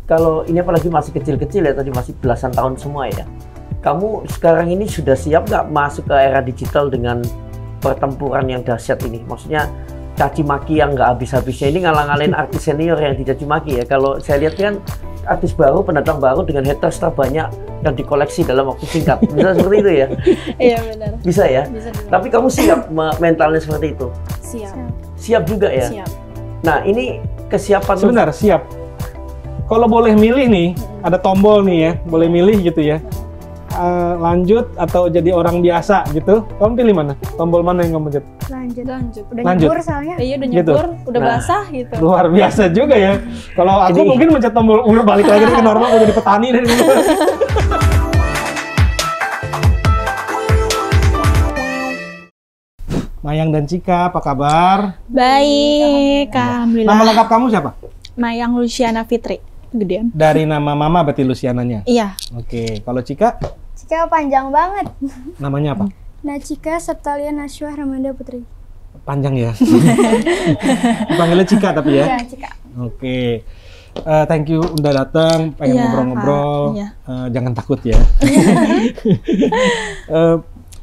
kalau ini apalagi masih kecil-kecil ya, tadi masih belasan tahun semua ya. Kamu sekarang ini sudah siap nggak masuk ke era digital dengan pertempuran yang dahsyat ini? Maksudnya caci maki yang nggak habis-habisnya ini ngalang-ngalain artis senior yang dicaci maki ya. Kalau saya lihat kan artis baru, pendatang baru dengan haters terbanyak yang dikoleksi dalam waktu singkat. Bisa seperti itu ya? Iya benar. Bisa ya? Bisa. Tapi kamu siap mentalnya seperti itu? Siap. Siap juga ya? Siap. Nah ini kesiapan. Sebentar, siap. Kalau boleh milih nih, ada tombol nih ya, boleh milih gitu ya. Lanjut atau jadi orang biasa gitu, kamu pilih mana? Tombol mana yang kamu pencet? Lanjut. Udah Lanjut. nyebur soalnya. Iya udah Gitu. nyebur, udah Nah. basah gitu. Luar biasa juga ya. Kalau aku Jadi- mungkin mencet tombol balik lagi ke normal, udah jadi petani dari dulu. Mayang dan Cika, apa kabar? Baik, Nama alhamdulillah. lengkap kamu siapa? Mayang Luciana Fitri, gedean. Dari nama mama berarti Luciananya. Iya. Oke, kalau Cika Cika panjang banget. namanya apa? Nah, Cika Septalia Naswa Ramanda Putri. Panjang ya. Dipanggilnya Cika tapi ya. Ya, Cika. Oke. Thank you udah datang, pengen Iya, ngobrol-ngobrol. Kak. Iya. Jangan takut ya.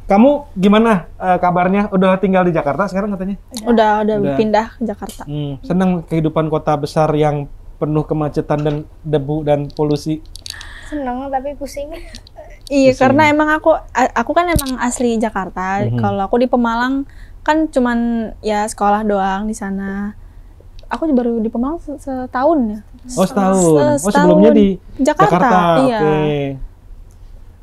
Kamu gimana kabarnya? Udah tinggal di Jakarta sekarang katanya? Udah Udah. pindah ke Jakarta. Senang kehidupan kota besar yang penuh kemacetan dan debu dan polusi. Seneng tapi pusing. Iya, Pusing. karena emang aku kan emang asli Jakarta. Kalau aku di Pemalang kan cuman ya sekolah doang di sana. Aku baru di Pemalang setahun ya. Oh setahun. Setahun. Oh sebelumnya di Jakarta. Iya. Oke.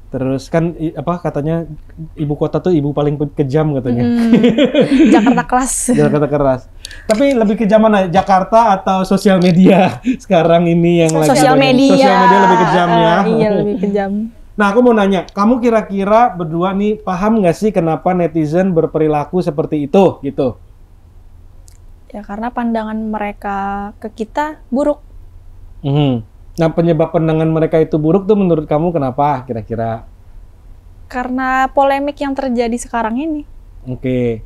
Terus kan apa katanya ibu kota tuh ibu paling kejam katanya. Jakarta keras. Jakarta keras. Tapi lebih kejam mana? Jakarta atau sosial media sekarang ini yang lagi Sosial banyak- media. Sosial media lebih kejam ya. Iya, lebih kejam. Nah, aku mau nanya, kamu kira-kira berdua nih paham nggak sih kenapa netizen berperilaku seperti itu gitu? Ya karena pandangan mereka ke kita buruk. Nah, penyebab pandangan mereka itu buruk tuh menurut kamu kenapa kira-kira? Karena polemik yang terjadi sekarang ini. Oke.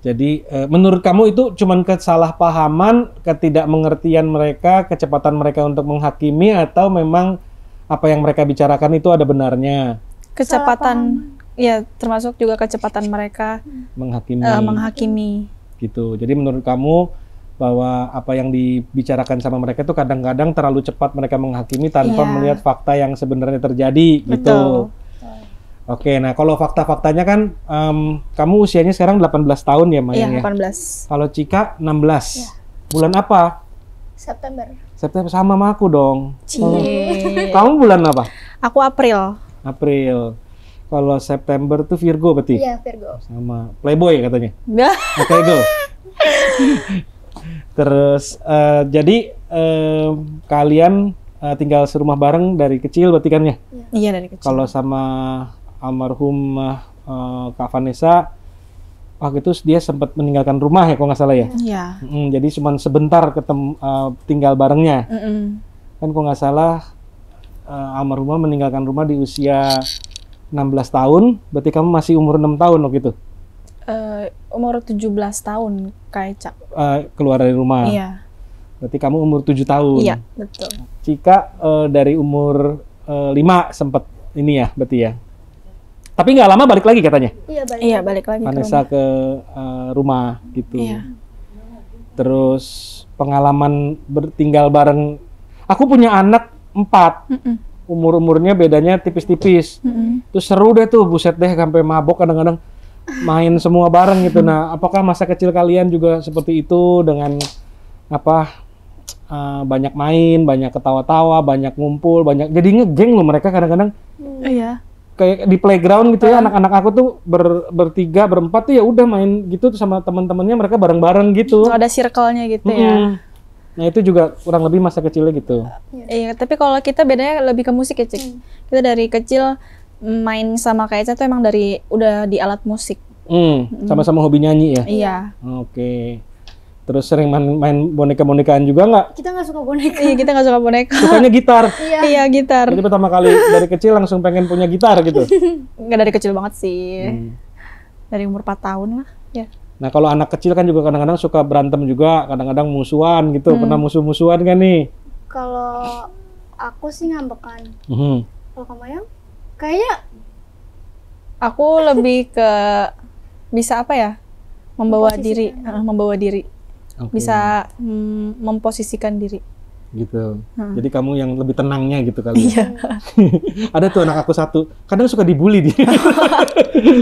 Jadi menurut kamu itu cuman kesalahpahaman, ketidakmengertian mereka, kecepatan mereka untuk menghakimi atau memang apa yang mereka bicarakan itu ada benarnya Kecepatan, ya termasuk juga kecepatan mereka menghakimi menghakimi. gitu. Jadi menurut kamu bahwa apa yang dibicarakan sama mereka itu kadang-kadang terlalu cepat mereka menghakimi tanpa Iya. melihat fakta yang sebenarnya terjadi gitu. Oke, nah kalau fakta-faktanya kan kamu usianya sekarang 18 tahun ya Mayang Iya, ya? 18. Kalau Cika 16. Bulan apa? September. September sama sama aku dong. Cie. Kamu bulan apa? Aku April. April. Kalau September tuh Virgo berarti? Iya, Virgo. Sama Playboy katanya. Dah. Oke, go. Terus jadi kalian tinggal serumah bareng dari kecil berarti kan ya? Iya dari kecil. Kalau sama almarhum Kak Vanessa, waktu itu dia sempat meninggalkan rumah ya kalau nggak salah ya? Iya. Jadi cuma sebentar ketemu tinggal barengnya. Kan kalau nggak salah almarhumah meninggalkan rumah di usia 16 tahun, berarti kamu masih umur 6 tahun waktu itu? Umur 17 tahun kayak Cak. Keluar dari rumah. Iya. Berarti kamu umur 7 tahun. Iya, betul. Cika dari umur 5 sempat ini ya, berarti ya. Tapi nggak lama balik lagi katanya. Iya, balik. Iya, balik lagi Vanessa ke ke rumah gitu. Iya. Terus pengalaman bertinggal bareng. Aku punya anak 4. Umur-umurnya bedanya tipis-tipis. Terus seru deh tuh, buset deh sampai mabok kadang-kadang main semua bareng gitu. Nah, apakah masa kecil kalian juga seperti itu dengan apa banyak main, banyak ketawa-tawa, banyak ngumpul, banyak jadi ngegeng loh mereka kadang-kadang Iya. kayak di playground gitu ya. Anak-anak aku tuh bertiga, berempat tuh ya udah main gitu tuh sama teman-temannya mereka bareng-bareng gitu. Ada circle-nya gitu ya. Nah, itu juga kurang lebih masa kecilnya gitu. Iya, tapi kalau kita bedanya lebih ke musik ya, Cik. Kita dari kecil main sama Kak Eca tuh emang udah di alat musik. Sama-sama hobi nyanyi ya. Iya. Oke. Terus sering main boneka-bonekaan juga nggak? Kita nggak suka boneka. Iya, kita nggak suka boneka. Sukanya gitar. Iya, gitar. Jadi pertama kali dari kecil langsung pengen punya gitar gitu. Nggak dari kecil banget sih. Dari umur 4 tahun lah. Ya. Nah, kalau anak kecil kan juga kadang-kadang suka berantem juga, kadang-kadang musuhan gitu. Pernah musuh-musuhan kan nih? Kalau aku sih ngambekan. Mhm. Kalau kamu yang kayaknya Aku lebih ke bisa apa ya? Membawa Memposisikan. diri, Oke. bisa memposisikan diri. Gitu. Jadi kamu yang lebih tenangnya gitu kali. Iya. Ada tuh anak aku satu, kadang suka dibully dia.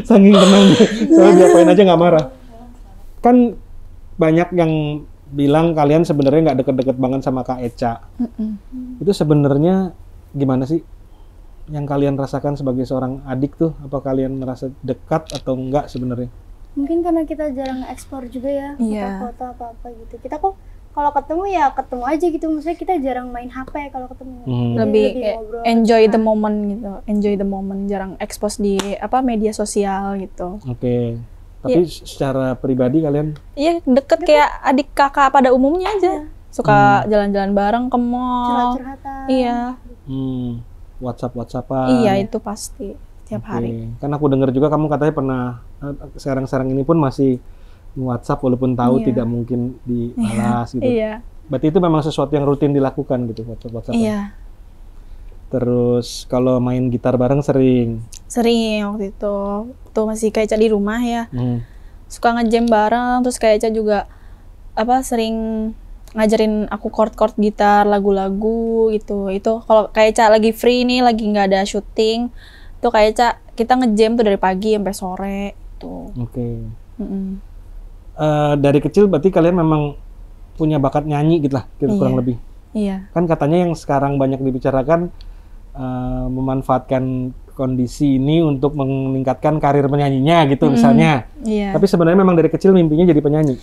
Saking tenangnya. Soalnya diapain aja nggak marah. Kan banyak yang bilang kalian sebenarnya nggak deket-deket banget sama Kak Eca. Itu sebenarnya gimana sih yang kalian rasakan sebagai seorang adik tuh? Apa kalian merasa dekat atau enggak sebenarnya? mungkin karena kita jarang ekspor juga ya, Iya. foto-foto apa-apa gitu. Kita kok kalau ketemu ya ketemu aja gitu. Maksudnya kita jarang main HP kalau ketemu. Jadi Lebih kayak ngobrol, enjoy the curhat. moment gitu. Enjoy the moment, jarang expose di media sosial gitu. Oke. Tapi secara pribadi kalian Iya, deket kayak adik kakak pada umumnya aja. Suka jalan-jalan bareng ke mall. Curhat-curhatan. Iya. WhatsApp-WhatsAppan. Iya, itu pasti tiap hari. Kan aku dengar juga kamu katanya pernah sekarang-sekarang ini pun masih WhatsApp walaupun tahu Iya. tidak mungkin dibalas gitu. Iya. Berarti itu memang sesuatu yang rutin dilakukan gitu WhatsApp-WhatsApp. Iya. Terus kalau main gitar bareng sering. Sering waktu itu. Tuh masih kayak Ca di rumah ya. Hmm. Suka nge-jam bareng, terus kayak Ca juga sering ngajarin aku chord-chord gitar, lagu-lagu gitu. Itu kalau kayak Ca lagi free nih, lagi nggak ada syuting, tuh kayak Ca kita nge-jam tuh dari pagi sampai sore tuh. Oke. Mm-mm. Dari kecil berarti kalian memang punya bakat nyanyi gitu lah, gitu, kurang Iya. lebih. Iya. Kan katanya yang sekarang banyak dibicarakan memanfaatkan kondisi ini untuk meningkatkan karir penyanyinya gitu misalnya. Iya. Tapi sebenarnya memang dari kecil mimpinya jadi penyanyi.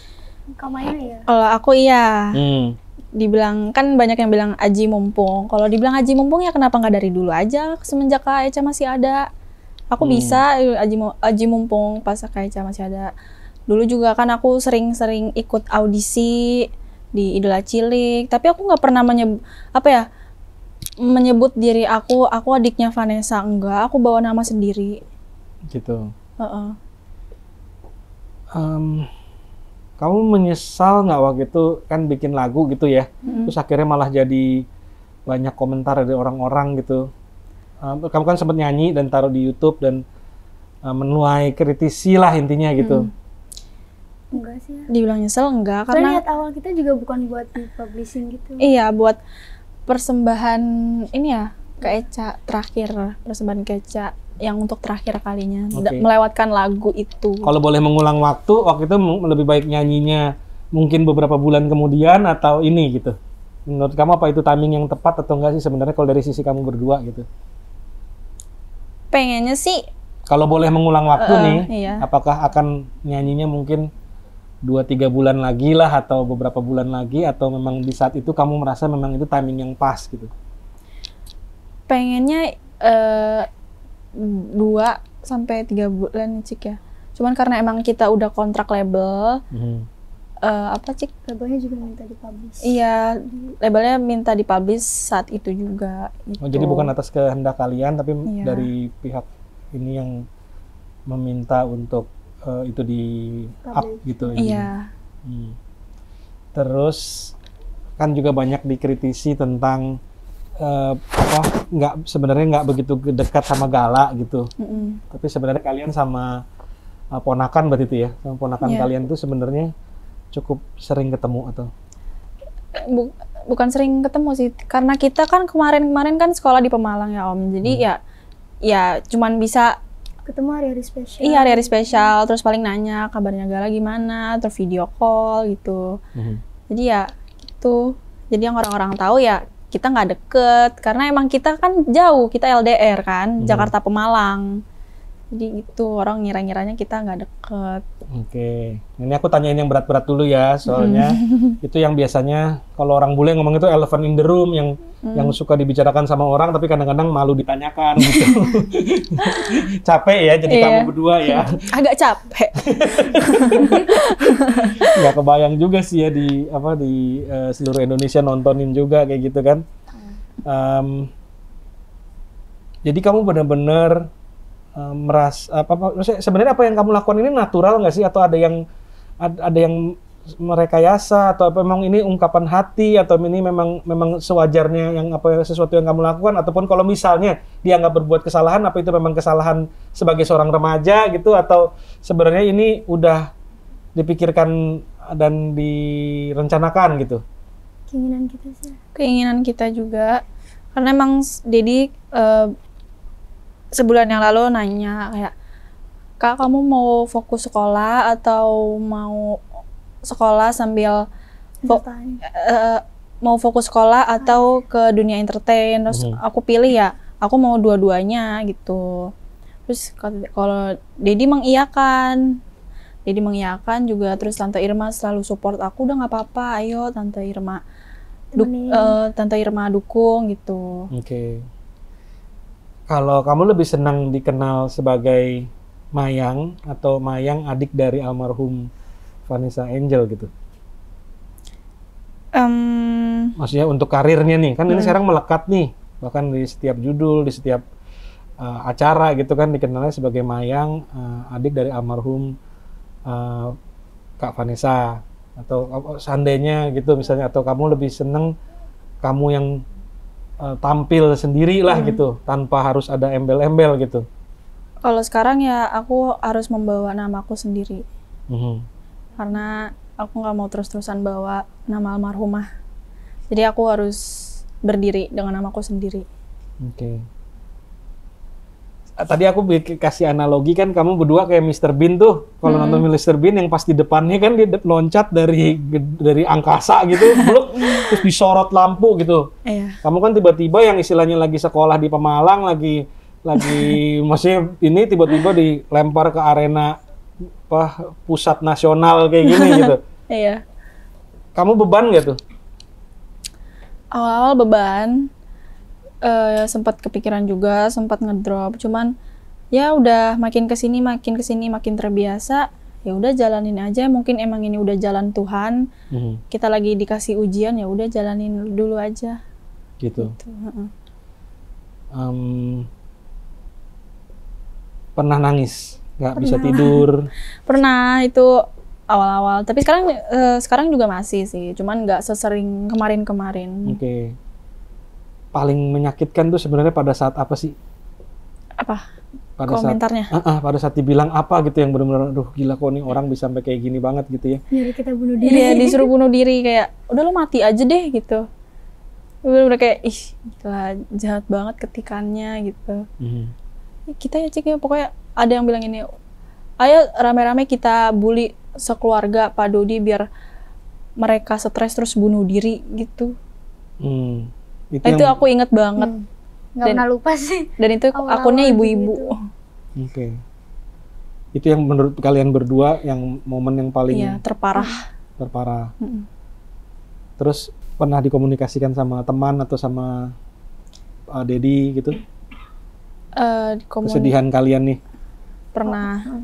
Kamanya ya. Kalau aku iya. Hmm. Dibilang kan banyak yang bilang aji mumpung. Kalau dibilang aji mumpung ya kenapa nggak dari dulu aja semenjak Kak Eca masih ada. Aku bisa aji mumpung pas Kak Eca masih ada. Dulu juga kan aku sering-sering ikut audisi di Idola Cilik, tapi aku nggak pernah menyebut diri aku adiknya Vanessa, enggak, aku bawa nama sendiri. Gitu. Heeh. Kamu menyesal nggak waktu itu kan bikin lagu gitu ya, terus akhirnya malah jadi banyak komentar dari orang-orang gitu. Kamu kan sempat nyanyi dan taruh di YouTube dan menuai kritisi lah intinya gitu. Enggak sih ya. Dibilang nyesel enggak, Karena karena niat awal kita juga bukan buat di publishing gitu. iya buat persembahan ini ya Kak Eca terakhir, persembahan Kak Eca yang untuk terakhir kalinya Oke. melewatkan lagu itu. Kalau boleh mengulang waktu itu lebih baik nyanyinya mungkin beberapa bulan kemudian atau ini gitu. Menurut kamu apa itu timing yang tepat atau enggak sih sebenarnya kalau dari sisi kamu berdua gitu? Pengennya sih Kalau boleh mengulang waktu nih, iya. apakah akan nyanyinya mungkin 2-3 bulan lagi lah atau beberapa bulan lagi atau memang di saat itu kamu merasa memang itu timing yang pas gitu? pengennya 2-3 bulan Cik ya. Cuman karena emang kita udah kontrak label, Cik? Labelnya juga minta dipublish. Iya, labelnya minta dipublish saat itu juga. Gitu. Oh, jadi bukan atas kehendak kalian tapi Iya. dari pihak ini yang meminta untuk itu di up gitu. Iya. Terus kan juga banyak dikritisi tentang sebenarnya nggak begitu dekat sama Gala gitu. Tapi sebenarnya kalian sama ponakan berarti itu ya, sama ponakan Iya. kalian tuh sebenarnya cukup sering ketemu atau? Bukan sering ketemu sih, karena kita kan kemarin kan sekolah di Pemalang ya Om. Jadi ya cuman bisa Ketemu hari-hari spesial. iya hari-hari spesial, terus paling nanya kabarnya Gala gimana, terus video call gitu. Jadi ya gitu. Jadi yang orang-orang tahu ya kita nggak deket, karena emang kita kan jauh, kita LDR kan, Jakarta Pemalang. Jadi itu orang ngira-ngiranya kita nggak deket. Oke, ini aku tanyain yang berat-berat dulu ya, soalnya itu yang biasanya kalau orang bule ngomong itu elephant in the room yang suka dibicarakan sama orang tapi kadang-kadang malu ditanyakan gitu. Capek ya jadi Iya. kamu berdua ya. Agak capek. Nggak kebayang juga sih ya di seluruh Indonesia nontonin juga kayak gitu kan. Jadi kamu benar-benar maksudnya sebenarnya apa yang kamu lakukan ini natural nggak sih atau ada yang merekayasa atau apa memang ini ungkapan hati atau ini memang sewajarnya yang sesuatu yang kamu lakukan, ataupun kalau misalnya dia nggak berbuat kesalahan, apa itu memang kesalahan sebagai seorang remaja gitu, atau sebenarnya ini udah dipikirkan dan direncanakan gitu? Keinginan kita sih. Keinginan kita juga, karena emang Dedi sebulan yang lalu nanya kayak, Kak, kamu mau fokus sekolah atau mau sekolah sambil mau fokus sekolah atau ke dunia entertain? Terus aku pilih ya, aku mau dua-duanya gitu. Terus kalau Dedi mengiyakan juga, terus Tante Irma selalu support aku, udah nggak apa-apa, ayo Tante Irma dukung gitu. Oke. Kalau kamu lebih senang dikenal sebagai Mayang atau Mayang adik dari almarhum Vanessa Angel gitu? Maksudnya untuk karirnya nih, kan ini sekarang melekat nih, bahkan di setiap judul, di setiap acara gitu kan dikenalnya sebagai Mayang, adik dari almarhum Kak Vanessa, atau seandainya gitu misalnya, atau kamu lebih seneng kamu yang tampil sendiri lah gitu, tanpa harus ada embel-embel gitu? Kalau sekarang ya aku harus membawa namaku sendiri, karena aku nggak mau terus-terusan bawa nama almarhumah. Jadi aku harus berdiri dengan namaku sendiri. Oke. Tadi aku kasih analogi kan, kamu berdua kayak Mr. Bean tuh. Kalau nonton Mr. Bean yang pas di depannya kan dia loncat dari angkasa gitu, bluk, terus disorot lampu gitu. Iya. Kamu kan tiba-tiba yang istilahnya lagi sekolah di Pemalang, lagi maksudnya ini tiba-tiba dilempar ke arena pusat nasional kayak gini gitu. Iya. Kamu beban nggak tuh? Awal-awal beban, sempat kepikiran juga, sempat ngedrop. Cuman ya udah makin kesini makin terbiasa. Ya udah jalanin aja. Mungkin emang ini udah jalan Tuhan. Kita lagi dikasih ujian, ya udah jalanin dulu aja. Gitu. Pernah nangis? Nggak bisa tidur? Pernah, itu awal-awal. Tapi sekarang juga masih sih. Cuman nggak sesering kemarin-kemarin. Oke. Paling menyakitkan tuh sebenarnya pada saat apa sih? Apa? Pada komentarnya? Pada saat dibilang apa gitu yang benar-benar, aduh gila kok nih orang bisa sampai kayak gini banget gitu ya. Nyuruh kita bunuh diri. Iya, disuruh bunuh diri, kayak udah lo mati aja deh gitu. Udah kayak ih gila, jahat banget ketikannya gitu. Kita ya Cik ya, pokoknya ada yang bilang ini, ayo rame-rame kita bully sekeluarga Pak Dodi biar mereka stres terus bunuh diri gitu. Itu aku inget banget. Nggak pernah lupa sih. Dan itu akunnya ibu-ibu. Oke. Itu yang menurut kalian berdua yang momen yang paling terparah. Terus pernah dikomunikasikan sama teman atau sama Dedi gitu? Kesedihan kalian nih? Pernah.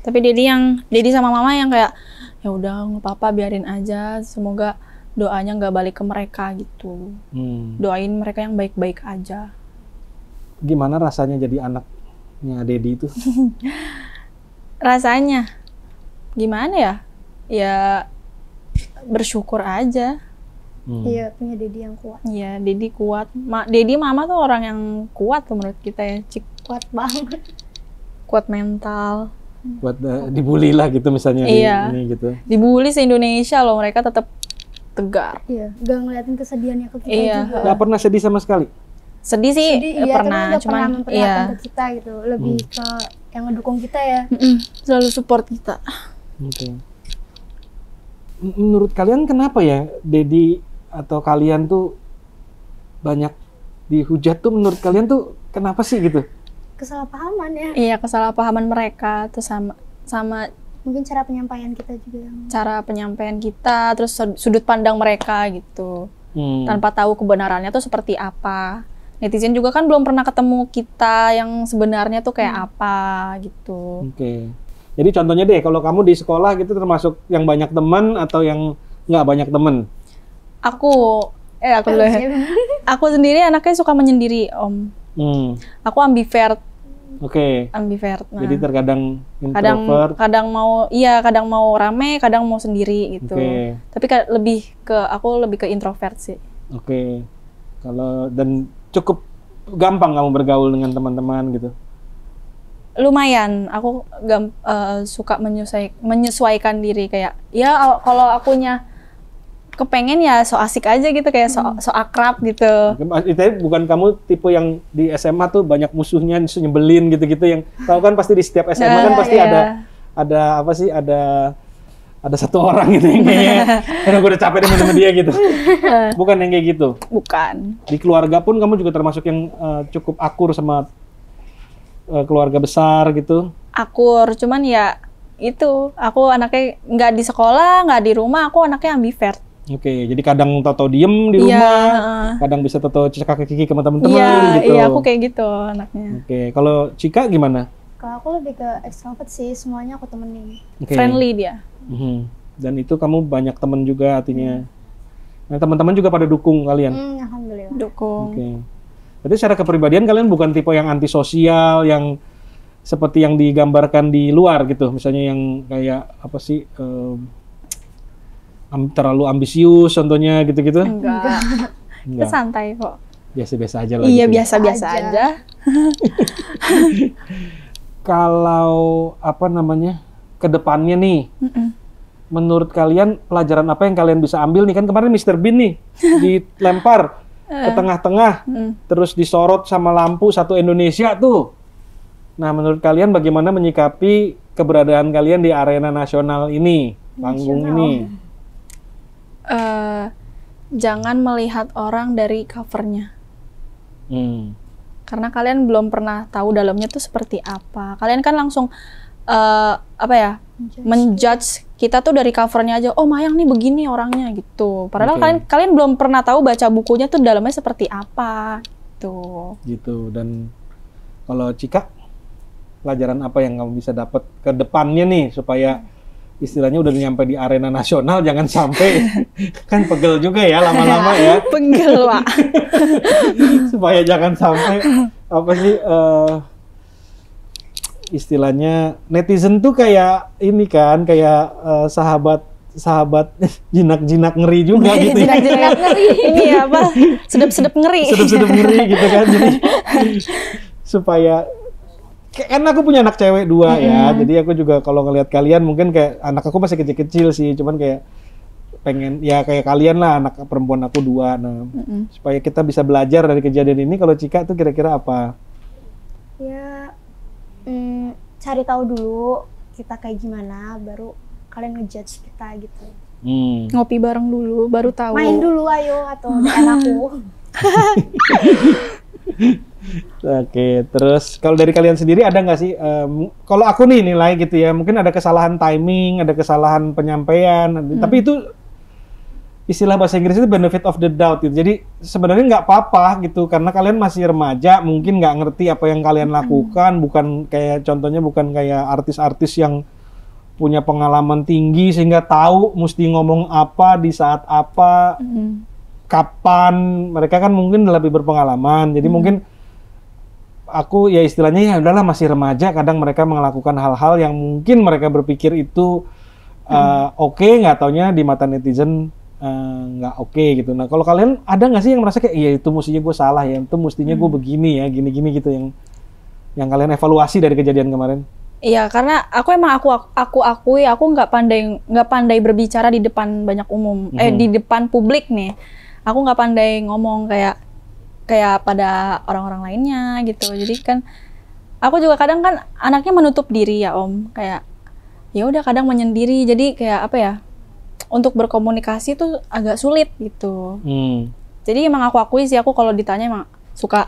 Tapi Dedi sama mama yang kayak ya udah nggak apa-apa, biarin aja, semoga doanya nggak balik ke mereka gitu. Doain mereka yang baik-baik aja. Gimana rasanya jadi anaknya Dedi itu? Rasanya gimana ya? Ya bersyukur aja. Iya, punya Dedi yang kuat. Iya, Dedi kuat. Dedi mama tuh orang yang kuat tuh menurut kita ya, Cik. Kuat banget. Kuat mental. Buat dibully lah gitu misalnya. Iya. Ini gitu. Dibully se-Indonesia loh, mereka tetap tegar. Iya, gak ngeliatin kesedihannya ke kita juga. Gak pernah sedih sama sekali? Sedih sih, pernah. Cuman memperlihatkan ke kita gitu, lebih ke yang ngedukung kita ya. Selalu support kita. Oke. Menurut kalian kenapa ya Dedi atau kalian tuh banyak dihujat tuh, menurut kalian tuh kenapa sih gitu? Kesalahpahaman ya. Iya, kesalahpahaman mereka tuh sama mungkin cara penyampaian kita juga yang terus sudut pandang mereka gitu. Tanpa tahu kebenarannya tuh seperti apa. Netizen juga kan belum pernah ketemu kita yang sebenarnya tuh kayak apa gitu. Oke. Jadi contohnya deh, kalau kamu di sekolah gitu termasuk yang banyak teman atau yang nggak banyak teman? Aku dulu ya. Aku sendiri anaknya suka menyendiri, Om. Aku ambivert. Oke. ambivert. Nah, Jadi terkadang kadang introvert. kadang mau rame, kadang mau sendiri gitu. Oke. Tapi aku lebih ke introvert sih. Oke. Dan cukup gampang kamu bergaul dengan teman-teman gitu. Lumayan, aku suka menyesuaikan diri kayak ya kalau akunya kepengen ya so asik aja gitu, kayak so akrab gitu. Itu bukan kamu tipe yang di SMA tuh banyak musuhnya, nyebelin gitu-gitu, yang tahu kan pasti di setiap SMA kan pasti ada apa sih, ada satu orang gitu yang kayaknya karena gue udah capek deh sama dia gitu. Bukan yang kayak gitu. Bukan. Di keluarga pun kamu juga termasuk yang cukup akur sama keluarga besar gitu. Akur, cuman ya itu aku anaknya nggak di sekolah, nggak di rumah, aku anaknya ambivert. Oke, jadi kadang Toto diem di rumah, kadang bisa Toto cekak kiki sama teman-teman gitu. Iya, aku kayak gitu anaknya. Oke, kalau Cika gimana? Kalau aku lebih ke extrovert sih, semuanya aku temenin. Friendly dia. Dan itu kamu banyak teman juga artinya. Nah, teman-teman juga pada dukung kalian. Alhamdulillah. Dukung. Oke. Berarti secara kepribadian kalian bukan tipe yang antisosial, yang seperti yang digambarkan di luar gitu. Misalnya yang kayak apa sih, terlalu ambisius contohnya gitu-gitu. Enggak. Kita santai kok. Biasa-biasa aja lah. Iya, gitu. biasa-biasa aja. Kalau apa namanya, kedepannya nih, menurut kalian pelajaran apa yang kalian bisa ambil nih? Kan kemarin Mr. Bean nih dilempar ke tengah-tengah, terus disorot sama lampu satu Indonesia tuh. Nah, menurut kalian bagaimana menyikapi keberadaan kalian di arena nasional ini, panggung ini? Jangan melihat orang dari covernya. Karena kalian belum pernah tahu dalamnya tuh seperti apa. Kalian kan langsung menjudge kita tuh dari covernya aja. Oh, Mayang nih begini orangnya gitu. Padahal kalian belum pernah tahu baca bukunya tuh dalamnya seperti apa gitu. Gitu. Dan kalau Cika, pelajaran apa yang kamu bisa dapat ke depannya nih supaya istilahnya udah nyampe di arena nasional, jangan sampai kan pegel juga ya lama-lama ya. Pegel, Pak. Supaya jangan sampai apa sih, istilahnya netizen tuh kayak ini kan, kayak sahabat jinak-jinak ngeri juga gitu. Jinak-jinak ngeri. Ini apa? Sedep-sedep ngeri. Sedep-sedep ngeri gitu kan. Jadi supaya kan aku punya anak cewek 2 ya, jadi aku juga kalau ngelihat kalian mungkin kayak anak aku masih kecil-kecil sih, cuman kayak pengen ya kayak kalian lah, anak perempuan aku 2. Nah, supaya kita bisa belajar dari kejadian ini. Kalau Cika tuh kira-kira apa? Ya, cari tahu dulu kita kayak gimana, baru kalian ngejudge kita gitu. Ngopi bareng dulu, baru tahu. Main dulu ayo, atau DM aku. Oke, terus kalau dari kalian sendiri ada nggak sih, kalau aku nih nilai gitu ya, mungkin ada kesalahan timing, ada kesalahan penyampaian, tapi itu istilah bahasa Inggris itu benefit of the doubt gitu. Jadi sebenarnya nggak apa-apa gitu, karena kalian masih remaja, mungkin nggak ngerti apa yang kalian lakukan, bukan kayak contohnya bukan kayak artis-artis yang punya pengalaman tinggi sehingga tahu mesti ngomong apa di saat apa, kapan. Mereka kan mungkin lebih berpengalaman, jadi mungkin aku ya istilahnya ya udahlah masih remaja, kadang mereka melakukan hal-hal yang mungkin mereka berpikir itu oke, nggak taunya di mata netizen nggak oke gitu. Nah, kalau kalian ada nggak sih yang merasa kayak iya itu mestinya gue salah ya, itu mestinya gue begini ya, gini-gini gitu, yang kalian evaluasi dari kejadian kemarin? Iya, karena aku akui aku nggak pandai berbicara di depan banyak umum, di depan publik nih. Aku nggak pandai ngomong kayak pada orang-orang lainnya gitu. Jadi kan aku juga kadang kan anaknya menutup diri ya Om, kayak ya udah kadang menyendiri. Jadi kayak apa ya, untuk berkomunikasi tuh agak sulit gitu. Jadi emang aku akui sih, aku kalau ditanya emang suka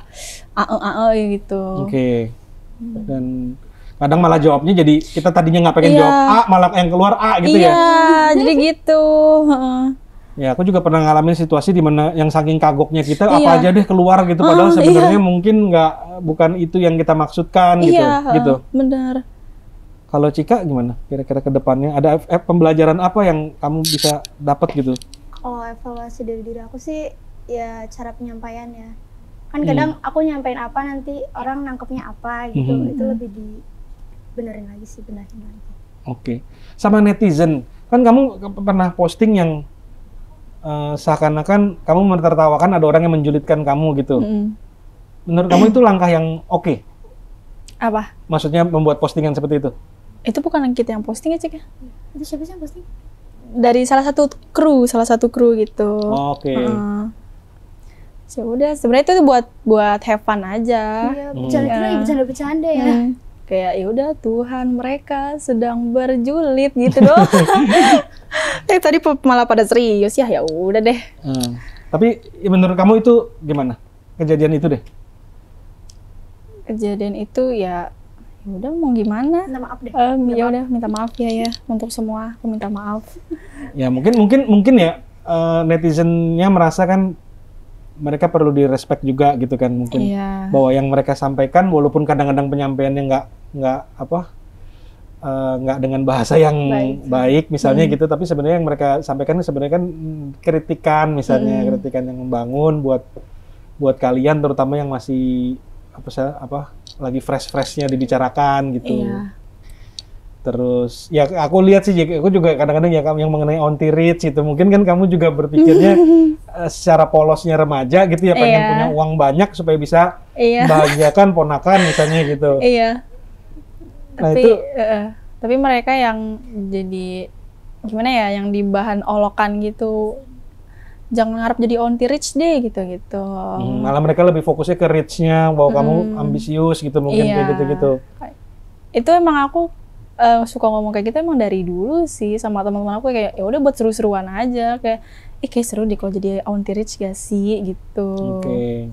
gitu. Oke. Dan kadang malah jawabnya jadi kita tadinya nggak pengen jawab A, malah yang keluar A gitu ya. Iya, jadi gitu. Ya, aku juga pernah ngalamin situasi di mana yang saking kagoknya kita apa aja deh keluar gitu, padahal sebenarnya mungkin bukan itu yang kita maksudkan gitu. Benar. Kalau Cika gimana? Kira-kira ke depannya ada pembelajaran apa yang kamu bisa dapat gitu? Kalau evaluasi dari diri aku sih ya cara penyampaiannya. Kan kadang aku nyampein apa nanti orang nangkepnya apa gitu. Itu lebih benerin lagi sih, benerin lagi. Oke. Sama netizen, kan kamu pernah posting yang seakan-akan kamu menertawakan ada orang yang menjulitkan kamu gitu. Menurut kamu itu langkah yang oke? Apa? Maksudnya membuat postingan seperti itu? Itu bukan kita yang posting ya, Cik ya? Itu siapa sih yang posting? Dari salah satu kru gitu. Oke. Ya udah, sebenarnya itu buat have fun aja. Iya, bercanda ya. Kayak ya udah, Tuhan, mereka sedang berjulit gitu doang. Tadi malah pada serius ya udah deh. Tapi menurut kamu itu gimana? Kejadian itu deh. Kejadian itu ya udah mau gimana? Minta maaf deh. Ya udah, minta maaf ya untuk semua. Aku minta maaf. Ya mungkin ya netizennya merasa kan mereka perlu direspek juga gitu kan, mungkin bahwa yang mereka sampaikan walaupun kadang-kadang penyampaiannya nggak dengan bahasa yang baik misalnya gitu, tapi sebenarnya yang mereka sampaikan sebenarnya kan kritikan misalnya, kritikan yang membangun buat kalian terutama yang masih lagi fresh-freshnya dibicarakan gitu. Terus ya aku lihat sih, aku juga kadang-kadang ya yang mengenai onti rich itu mungkin kan kamu juga berpikirnya secara polosnya remaja gitu ya, pengen punya uang banyak supaya bisa bahagiakan ponakan misalnya gitu. Nah, tapi mereka yang jadi gimana ya, yang di bahan olokan gitu, jangan ngarep jadi onti rich deh gitu. Malah mereka lebih fokusnya ke rich-nya, bahwa kamu ambisius gitu mungkin kayak gitu. Itu emang aku suka ngomong kayak gitu emang dari dulu sih sama teman-teman aku, kayak ya udah buat seru-seruan aja, kayak kayak seru deh kalau jadi onti rich gak sih gitu. Oke.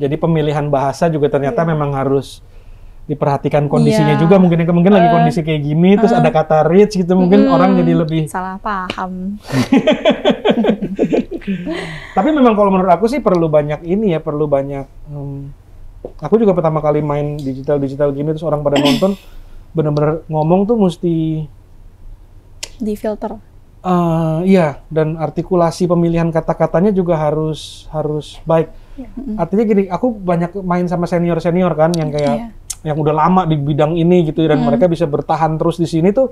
Jadi pemilihan bahasa juga ternyata memang harus diperhatikan kondisinya juga, mungkin lagi kondisi kayak gini terus ada kata rich gitu, mungkin orang jadi lebih salah paham. Tapi memang kalau menurut aku sih perlu banyak aku juga pertama kali main digital gini terus orang pada nonton bener-bener ngomong tuh mesti di filter. Iya, dan artikulasi pemilihan kata-katanya juga harus baik. Artinya gini, aku banyak main sama senior kan yang kayak yang udah lama di bidang ini gitu, dan mereka bisa bertahan terus di sini tuh.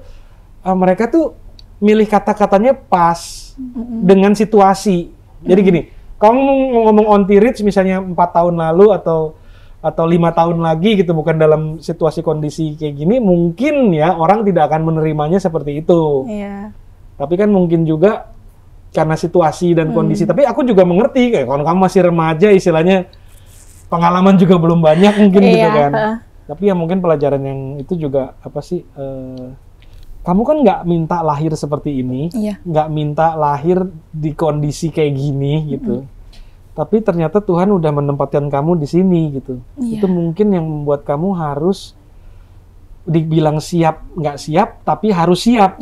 Mereka tuh milih kata-katanya pas dengan situasi. Jadi gini, kamu ngomong onti rich misalnya 4 tahun lalu atau 5 tahun lagi gitu, bukan dalam situasi kondisi kayak gini, mungkin ya orang tidak akan menerimanya seperti itu. Tapi kan mungkin juga karena situasi dan kondisi. Tapi aku juga mengerti, kayak kalau kamu masih remaja istilahnya, pengalaman juga belum banyak mungkin gitu kan. Tapi ya mungkin pelajaran yang itu juga kamu kan nggak minta lahir seperti ini, nggak minta lahir di kondisi kayak gini gitu. Tapi ternyata Tuhan udah menempatkan kamu di sini gitu. Itu mungkin yang membuat kamu harus dibilang siap, nggak siap, tapi harus siap.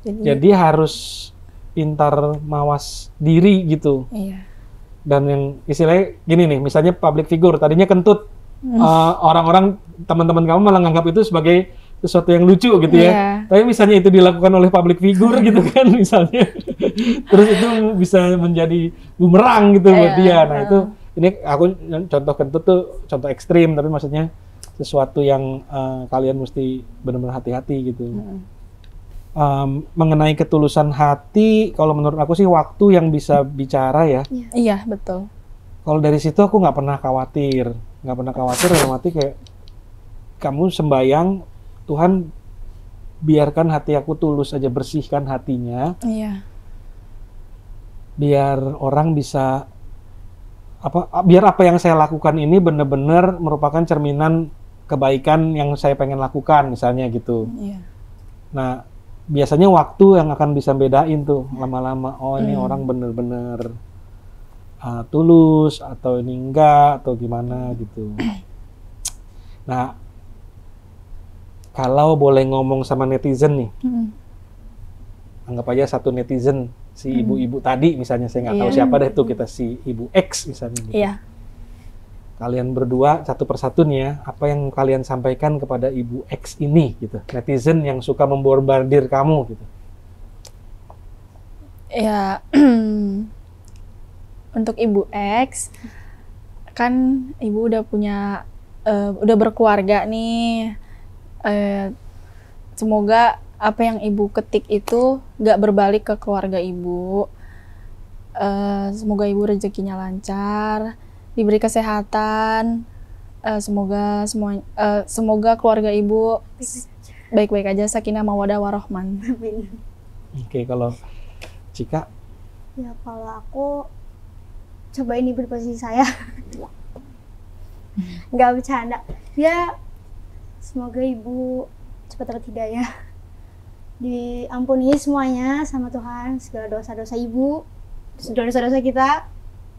Jadi harus pintar mawas diri gitu. Dan yang istilahnya gini nih, misalnya public figure, tadinya kentut. Orang-orang, teman-teman kamu malah nganggap itu sebagai sesuatu yang lucu gitu ya. Tapi misalnya itu dilakukan oleh public figure gitu kan misalnya. Terus itu bisa menjadi bumerang gitu buat dia. Nah itu, ini aku contoh kentut tuh contoh ekstrim, tapi maksudnya sesuatu yang kalian mesti benar-benar hati-hati gitu. Mengenai ketulusan hati, kalau menurut aku sih waktu yang bisa bicara ya. Iya, betul. Kalau dari situ aku nggak pernah khawatir dalam arti kayak kamu sembayang, Tuhan biarkan hati aku tulus aja, bersihkan hatinya. Biar orang bisa biar apa yang saya lakukan ini benar-benar merupakan cerminan kebaikan yang saya pengen lakukan misalnya gitu. Nah, biasanya waktu yang akan bisa bedain tuh lama-lama, oh ini orang bener-bener tulus atau ini enggak atau gimana gitu. Nah, kalau boleh ngomong sama netizen nih, anggap aja satu netizen, si ibu-ibu tadi misalnya, saya nggak tahu siapa deh tuh, kita si ibu X misalnya gitu. Kalian berdua satu persatu nih ya, apa yang kalian sampaikan kepada ibu X ini gitu, netizen yang suka membombardir kamu gitu. Ya, untuk ibu X, kan ibu udah punya, udah berkeluarga nih. Semoga apa yang ibu ketik itu gak berbalik ke keluarga ibu. Semoga ibu rezekinya lancar, diberi kesehatan. Semoga keluarga ibu baik-baik aja, sakinah mawadah warahman. Oke, kalau Cika? Ya kalau aku cobain ibu di posisi saya. Nggak bercanda. Ya semoga ibu cepat dapat hidayah. Diampuni semuanya sama Tuhan, segala dosa-dosa ibu, dosa-dosa kita.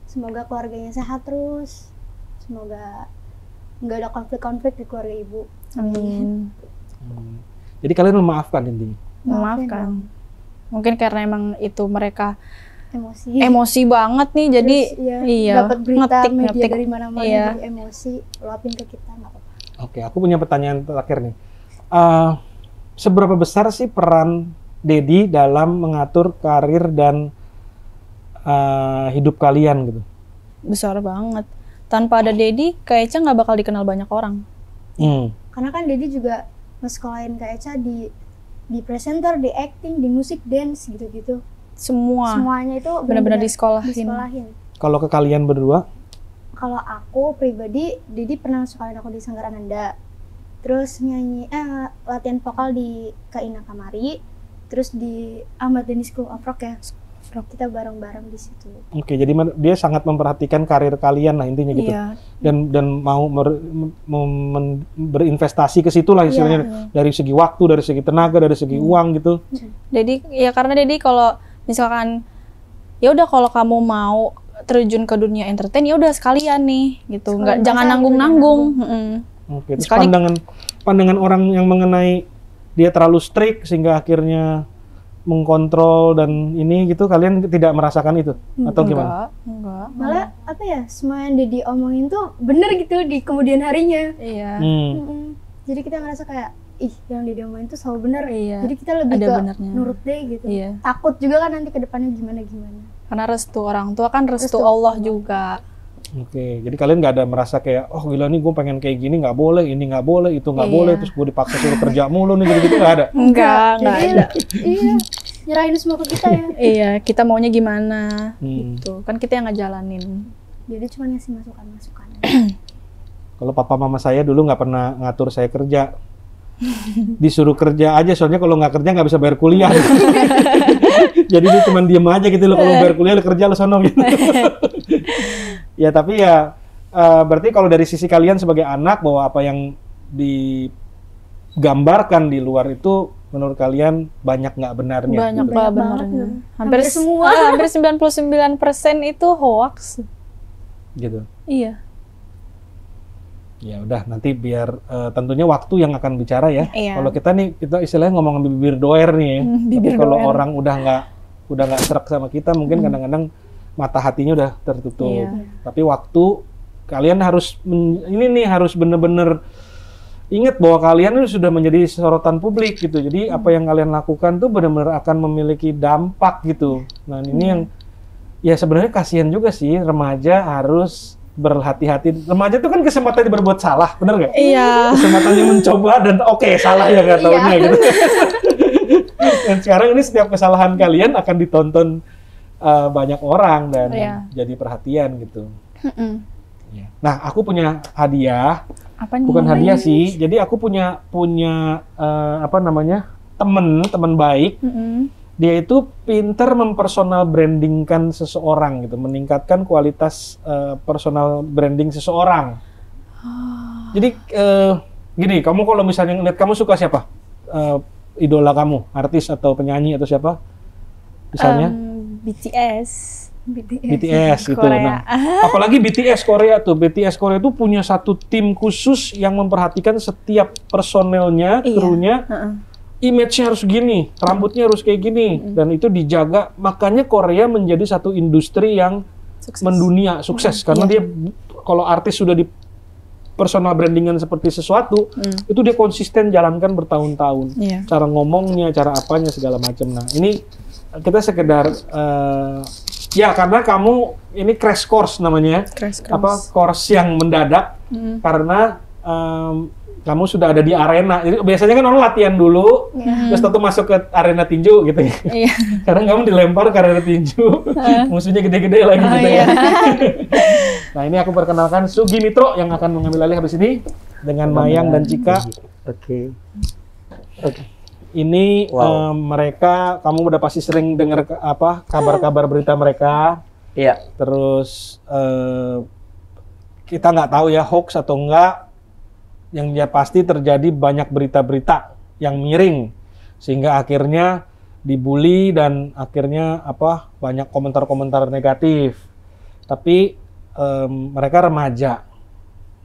Semoga keluarganya sehat terus. Semoga nggak ada konflik-konflik di keluarga ibu. Amin. Jadi kalian memaafkan intinya? Memaafkan. Mungkin karena emang itu mereka emosi banget nih, jadi terus, iya, dapat berita media ngetik. dari mana-mana, Iya. jadi emosi, luapin ke kita, nggak apa-apa. Oke, aku punya pertanyaan terakhir nih. Seberapa besar sih peran Dedi dalam mengatur karir dan hidup kalian gitu? Besar banget. Tanpa ada Dedi, Kak Eca nggak bakal dikenal banyak orang. Karena kan Dedi juga nge-sekolahin Kak Eca di presenter, di acting, di musik, dance gitu-gitu. Semuanya itu benar-benar disekolahin. Kalau ke kalian berdua? Kalau aku pribadi, Dedi pernah sekolahin aku di Sanggar Ananda. Terus latihan vokal di Kaina Kamari. Terus di Ahmad Dhani School of Rock ya. Kita bareng-bareng di situ. Oke, jadi dia sangat memperhatikan karir kalian lah intinya gitu. Iya. Dan mau berinvestasi ke situ lah istilahnya. Dari segi waktu, dari segi tenaga, dari segi uang gitu. Jadi ya karena Dedi kalau misalkan ya udah kalau kamu mau terjun ke dunia entertain ya udah sekalian nih gitu. Nggak, jangan nanggung-nanggung. Oke, terus pandangan orang yang mengenai dia terlalu strict sehingga akhirnya mengkontrol dan ini gitu, kalian tidak merasakan itu atau gimana? Enggak. Malah apa ya, semua yang Dedi omongin tuh bener gitu di kemudian harinya. Iya. Jadi kita ngerasa kayak yang Dedi omongin tuh selalu bener. Iya. Jadi kita lebih Ada ke benernya. nurut deh gitu. Iya. Takut juga kan nanti ke depannya gimana. Karena restu orang tua kan restu Allah juga. Oke, jadi kalian nggak ada merasa kayak, oh gila nih gue pengen kayak gini, nggak boleh, ini nggak boleh, itu nggak boleh, terus gue dipaksa suruh kerja mulu nih, gitu-gitu nggak ada? Enggak ada. Iya, nyerahin semua ke kita ya. Iya, kita maunya gimana gitu. Kan kita yang ngejalanin. Jadi cuma ngasih masukan-masukan. Kalau papa mama saya dulu nggak pernah ngatur saya kerja. Disuruh kerja aja, soalnya kalau nggak kerja nggak bisa bayar kuliah. Jadi dia cuma diem aja gitu loh, kalau bayar kuliah lo kerja lo sono gitu. Ya tapi ya berarti kalau dari sisi kalian sebagai anak, bahwa apa yang digambarkan di luar itu menurut kalian banyak nggak benarnya? Banyak gitu. banget benarnya. Hampir semua. Hampir 99% itu hoax. Gitu. Iya. Ya udah, nanti biar tentunya waktu yang akan bicara ya. Iya. Kalau kita istilahnya ngomong bibir doer nih ya. Tapi kalau orang udah nggak serak sama kita, mungkin kadang-kadang mata hatinya udah tertutup. Iya. Tapi waktu kalian harus harus bener-bener ingat bahwa kalian ini sudah menjadi sorotan publik gitu. Jadi apa yang kalian lakukan tuh benar-benar akan memiliki dampak gitu. Nah ini yang ya sebenarnya kasihan juga sih, remaja harus berhati-hati. Remaja itu kan kesempatannya berbuat salah, bener nggak? Iya. Kesempatannya mencoba dan salah ya nggak taunya gitu. Dan sekarang ini setiap kesalahan kalian akan ditonton banyak orang dan jadi perhatian gitu. Ya. Nah, aku punya hadiah. Apa nih? Bukan hadiah sih. Jadi aku punya teman baik. Dia itu pinter mempersonal brandingkan seseorang gitu, meningkatkan kualitas personal branding seseorang. Jadi gini, kamu kalau misalnya ngeliat, kamu suka siapa? Idola kamu, artis atau penyanyi atau siapa? Misalnya? BTS gitu. Korea. Nah, apalagi BTS Korea tuh. BTS Korea tuh punya satu tim khusus yang memperhatikan setiap personelnya, krunya. Image-nya harus gini, rambutnya harus kayak gini, dan itu dijaga. Makanya Korea menjadi satu industri yang mendunia, sukses. Karena dia, kalau artis sudah di personal brandingan seperti sesuatu, itu dia konsisten jalankan bertahun-tahun. Cara ngomongnya, cara apanya, segala macam. Nah, ini kita sekedar Ya, karena kamu ini crash course namanya. Crash course. Apa course yang mendadak karena kamu sudah ada di arena. Jadi biasanya kan orang latihan dulu, terus tentu masuk ke arena tinju gitu ya. Iya. Karena kamu dilempar ke arena tinju, musuhnya gede-gede lagi gitu ya. Nah, ini aku perkenalkan Sugi Mitro yang akan mengambil alih habis ini dengan Mayang dan Cika. Oke. Ini mereka, kamu udah pasti sering dengar kabar-kabar berita mereka. Iya. Terus kita nggak tahu ya hoax atau enggak. Yang dia pasti terjadi banyak berita-berita yang miring sehingga akhirnya dibully dan akhirnya banyak komentar-komentar negatif. Tapi mereka remaja.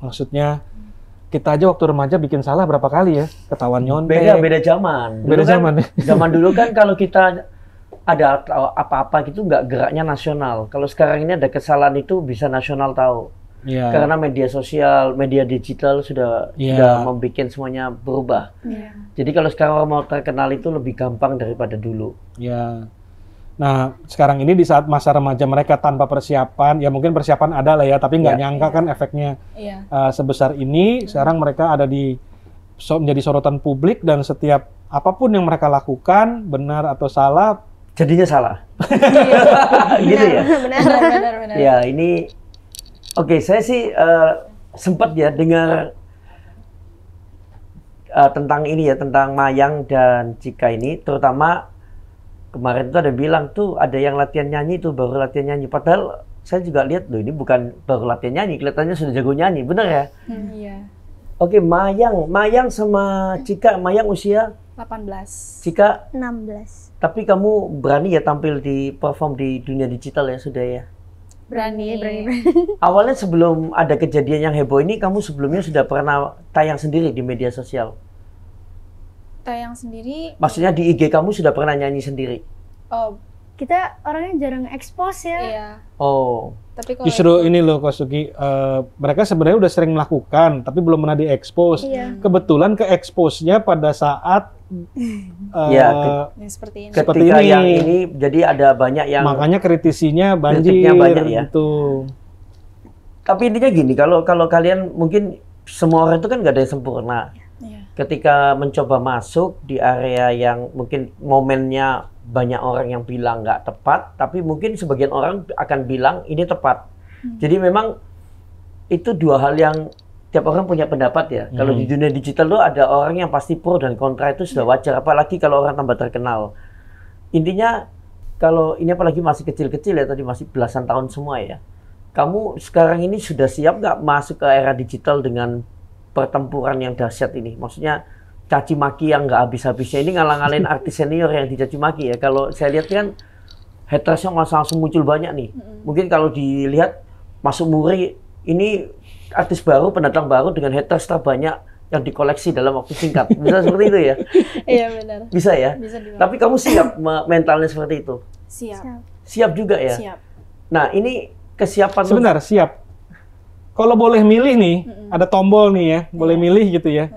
Maksudnya kita aja waktu remaja bikin salah berapa kali ya? Ketahuan nyontek. Beda zaman. Beda zaman ya. Zaman dulu kan kalau kita ada apa-apa gitu nggak geraknya nasional. Kalau sekarang ini ada kesalahan itu bisa nasional tahu. Yeah. Karena media sosial, media digital sudah membuat semuanya berubah. Jadi kalau sekarang orang mau terkenal itu lebih gampang daripada dulu. Ya. Nah, sekarang ini di saat masa remaja mereka tanpa persiapan, ya mungkin persiapan ada lah ya, tapi nggak nyangka kan efeknya sebesar ini. Sekarang mereka ada menjadi sorotan publik dan setiap apapun yang mereka lakukan, benar atau salah, jadinya salah. Gitu ya. Benar. Ya, ini oke, saya sih sempat ya dengar tentang ini ya, tentang Mayang dan Cika ini, terutama kemarin tuh ada bilang tuh ada yang latihan nyanyi tuh, baru latihan nyanyi. Padahal saya juga lihat loh, ini bukan baru latihan nyanyi, kelihatannya sudah jago nyanyi, benar ya? Iya. Oke, Mayang sama Cika, Mayang usia 18. Cika 16. tapi kamu berani ya tampil di perform di dunia digital ya sudah ya? Berani. Awalnya sebelum ada kejadian yang heboh ini, kamu sebelumnya sudah pernah tayang sendiri di media sosial? Tayang sendiri? Maksudnya di IG kamu sudah pernah nyanyi sendiri? Oh, Kita orangnya jarang expose ya. iya. Oh, Tapi kalau justru ini loh Kosugi, mereka sebenarnya udah sering melakukan, tapi belum pernah diekspos. Iya. Kebetulan ke-expose-nya pada saat ya, yang seperti ini. Seperti ketika ini. yang ini, jadi ada banyak yang makanya kritisinya banjir kritiknya banyak ya. gitu. Tapi intinya gini, kalau kalian mungkin semua orang itu kan nggak ada yang sempurna. Iya. Ketika mencoba masuk di area yang mungkin momennya banyak orang yang bilang nggak tepat, tapi mungkin sebagian orang akan bilang ini tepat. Jadi memang itu dua hal yang tiap orang punya pendapat ya. Kalau di dunia digital tuh ada orang yang pasti pro dan kontra, itu sudah wajar. Apalagi kalau orang tambah terkenal. Intinya kalau ini apalagi masih kecil-kecil ya, tadi masih belasan tahun semua ya. Kamu sekarang ini sudah siap nggak masuk ke era digital dengan pertempuran yang dahsyat ini? Maksudnya caci maki yang nggak habis-habisnya, ini ngalang-ngalain artis senior yang dicaci maki ya. Kalau saya lihat kan hatersnya langsung muncul banyak nih. Mungkin kalau dilihat Masuk Muri ini artis baru, pendatang baru dengan haters terbanyak yang dikoleksi dalam waktu singkat. Bisa seperti itu ya? Iya benar. Bisa ya? Bisa dibilang. Tapi kamu siap mentalnya seperti itu? Siap. Siap juga ya? Siap. Nah, ini kesiapan Sebentar, siap. Kalau boleh milih nih, ada tombol nih ya, boleh milih gitu ya.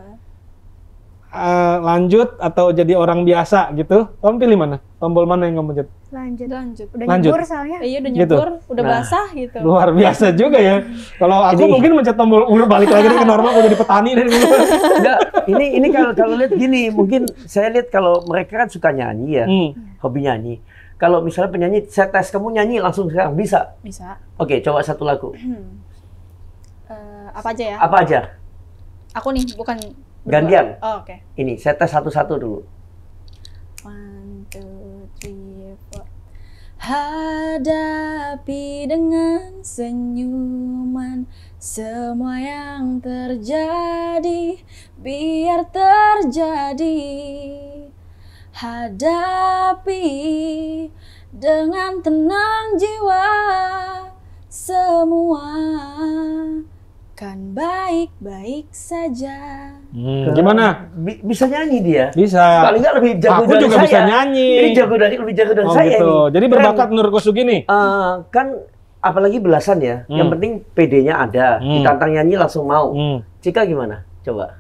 Lanjut atau jadi orang biasa gitu, kamu pilih mana? Tombol mana yang kamu pencet? Lanjut. Udah Lanjut. nyebur soalnya. Iya udah Gitu. nyebur, udah Nah. basah gitu. Luar biasa juga ya. Kalau aku Ini- mungkin mencet tombol ulur balik lagi ke normal, mau jadi petani dari dulu. Enggak, ini kalau lihat gini, mungkin saya lihat kalau mereka kan suka nyanyi ya, hobi nyanyi. Kalau misalnya penyanyi, saya tes kamu nyanyi langsung sekarang bisa. Bisa. Oke, coba satu lagu. Apa aja ya? Apa aja? Aku nih bukan berdua. Gantian. Oh, oke. Ini saya tes satu-satu dulu. 1, 2, 3, 4. Hadapi dengan senyuman semua yang terjadi, biar terjadi. Hadapi dengan tenang jiwa, semua kan baik-baik saja. Gimana? Bisa nyanyi dia. Bisa. Paling nggak lebih jago Aku dari juga saya. bisa nyanyi. Ini lebih jago dari Oh saya gitu. ini. Jadi Keren. berbakat menurut Kosugi nih. Kan apalagi belasan ya. Yang penting PD-nya ada. Ditantang nyanyi langsung mau. Cika gimana? Coba.